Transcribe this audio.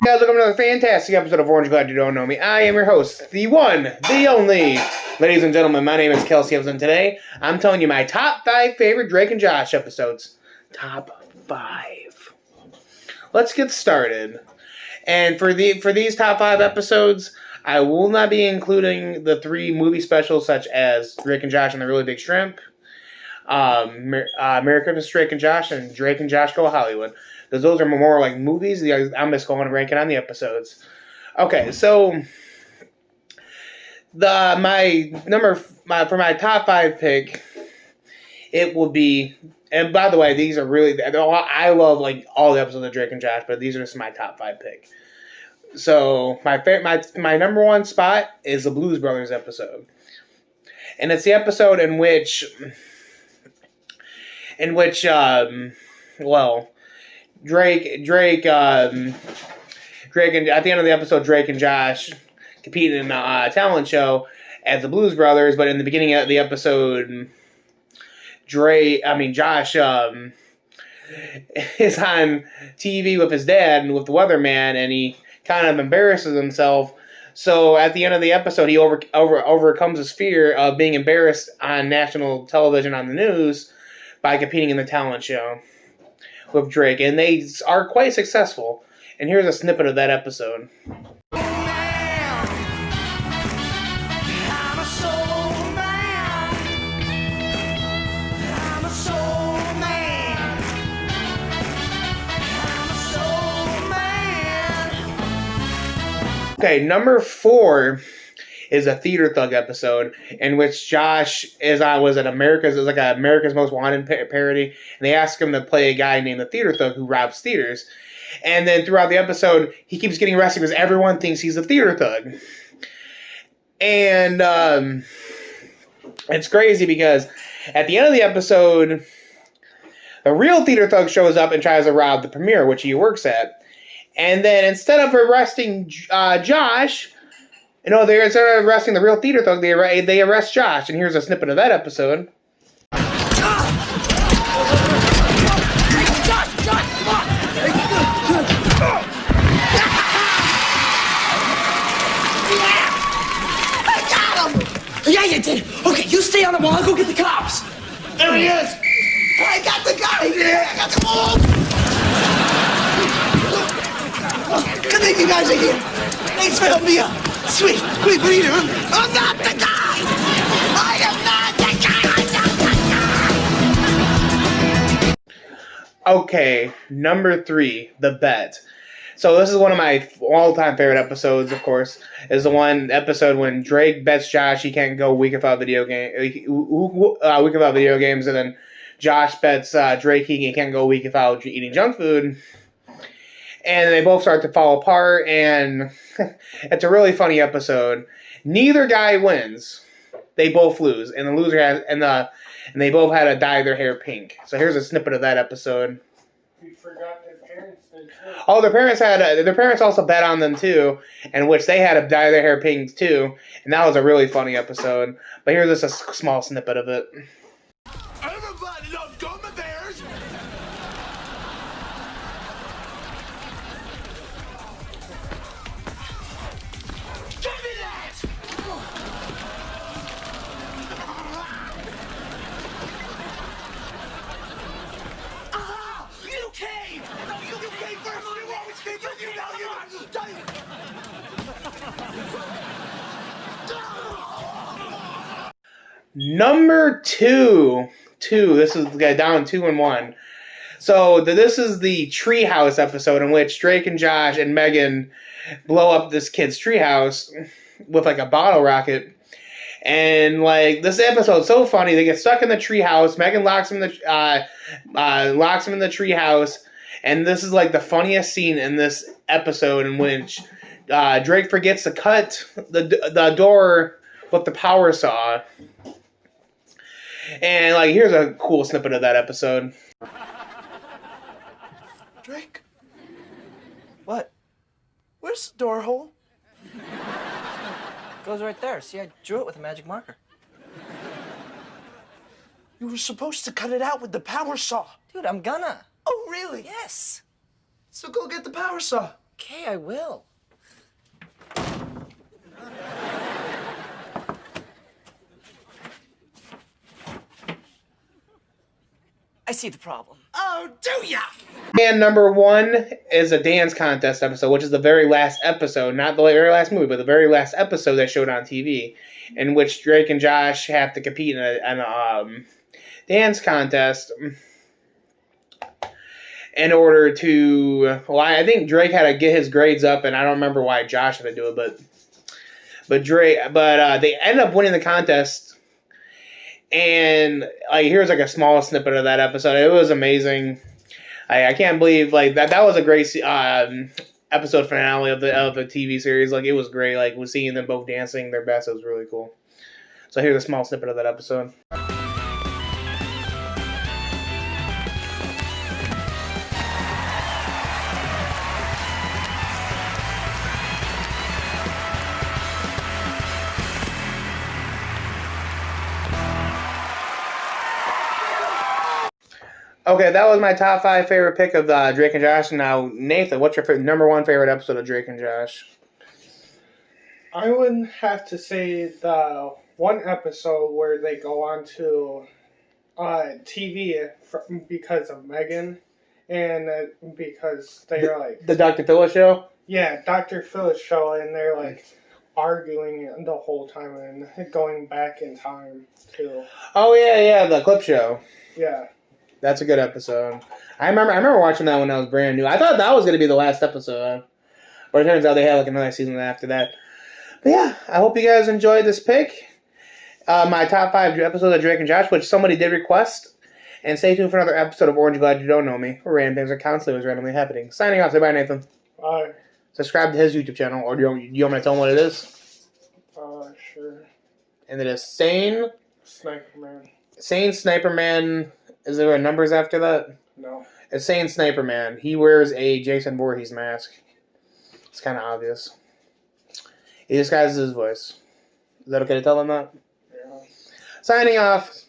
Guys, welcome to another fantastic episode of Orange Glad You Don't Know Me. I am your host, the one, the only. Ladies and gentlemen, my name is Kelsey Evans, and today I'm telling you my top 5 favorite Drake and Josh episodes. Top 5. Let's get started. And for these top 5 episodes, I will not be including the 3 movie specials such as Drake and Josh and the Really Big Shrimp, Merry Christmas, Drake and Josh, and Drake and Josh Go Hollywood. Because those are more like movies. I'm just going to rank it on the episodes. Okay, so for my top 5 pick, it will be. And by the way, these are really. I love like all the episodes of Drake and Josh, but these are just my top 5 pick. So my number 1 spot is the Blues Brothers episode, and it's the episode in which Drake and at the end of the episode, Drake and Josh competed in a talent show as the Blues Brothers, but in the beginning of the episode, Josh is on TV with his dad and with the weatherman, and he kind of embarrasses himself. So at the end of the episode, he overcomes his fear of being embarrassed on national television on the news by competing in the talent show with Drake, and they are quite successful. And here's a snippet of that episode. Okay, number 4 is a Theater Thug episode in which Josh was like America's Most Wanted parody, and they ask him to play a guy named the Theater Thug who robs theaters. And then throughout the episode, he keeps getting arrested because everyone thinks he's a theater thug. And it's crazy because at the end of the episode, the real theater thug shows up and tries to rob the premiere, which he works at. And then instead of arresting Josh, instead of arresting the real theater thug, they arrest Josh. And here's a snippet of that episode. Yeah, you did. Okay, you stay on the wall. I'll go get the cops. There he is. I got the guy. I got the wall. Good thing you guys are here. Thanks for helping me out. Sweet. Wait, what are you doing? I'm not the guy. I am not the guy. I'm not the guy. Okay, number 3, The Bet. So this is one of my all-time favorite episodes, of course, is the one episode when Drake bets Josh he can't go a week without video games, and then Josh bets Drake he can't go a week without eating junk food, and they both start to fall apart, and it's a really funny episode. Neither guy wins; they both lose, and the loser has and they both had to dye their hair pink. So here's a snippet of that episode. You forgot their parents did too. Oh, their parents also bet on them too, in which they had to dye their hair pink too, and that was a really funny episode. But here's just a small snippet of it. Everybody loves gummy bears. Give me that. You came. No, you came first. You always came first. You know you. Number 2. This is down 2 and 1. So this is the treehouse episode in which Drake and Josh and Megan blow up this kid's treehouse with like a bottle rocket. And like this episode's so funny, they get stuck in the treehouse. Megan locks him in the treehouse, and this is like the funniest scene in this episode in which Drake forgets to cut the door with the power saw. And like here's a cool snippet of that episode. Drake? What? Where's the door hole? Goes right there. See, I drew it with a magic marker. You were supposed to cut it out with the power saw. Dude, I'm gonna. Oh, really? Yes. So go get the power saw. Okay, I will. I see the problem. Oh, do ya? And number 1 is a dance contest episode, which is the very last episode, not the very last movie, but the very last episode that showed on TV, in which Drake and Josh have to compete in a dance contest in order to. Well, I think Drake had to get his grades up, and I don't remember why Josh had to do it, but they end up winning the contest. And here's a small snippet of that episode. It was amazing. I can't believe that was a great episode finale of the TV series. It was great. Was seeing them both dancing their best. It was really cool. So here's a small snippet of that episode. Okay, that was my top 5 favorite pick of Drake and Josh. Now, Nathan, what's your number 1 favorite episode of Drake and Josh? I would have to say the one episode where they go on to TV because of Megan, and because they're the Dr. Phil show. Yeah, Dr. Phil's show, and they're arguing the whole time and going back in time too. Oh yeah, the clip show. Yeah. That's a good episode. I remember watching that when I was brand new. I thought that was going to be the last episode. But it turns out they had another season after that. But yeah, I hope you guys enjoyed this pick. My top 5 episodes of Drake and Josh, which somebody did request. And stay tuned for another episode of Orange Glad You Don't Know Me, where random things are constantly randomly happening. Signing off. Say bye, Nathan. Bye. Subscribe to his YouTube channel, or do you want me to tell him what it is? Sure. And it is Sane Sniper Man. Sane Sniper Man. Is there numbers after that? No. It's Sane Sniper Man. He wears a Jason Voorhees mask. It's kind of obvious. He disguises his voice. Is that okay to tell him that? Yeah. Signing off.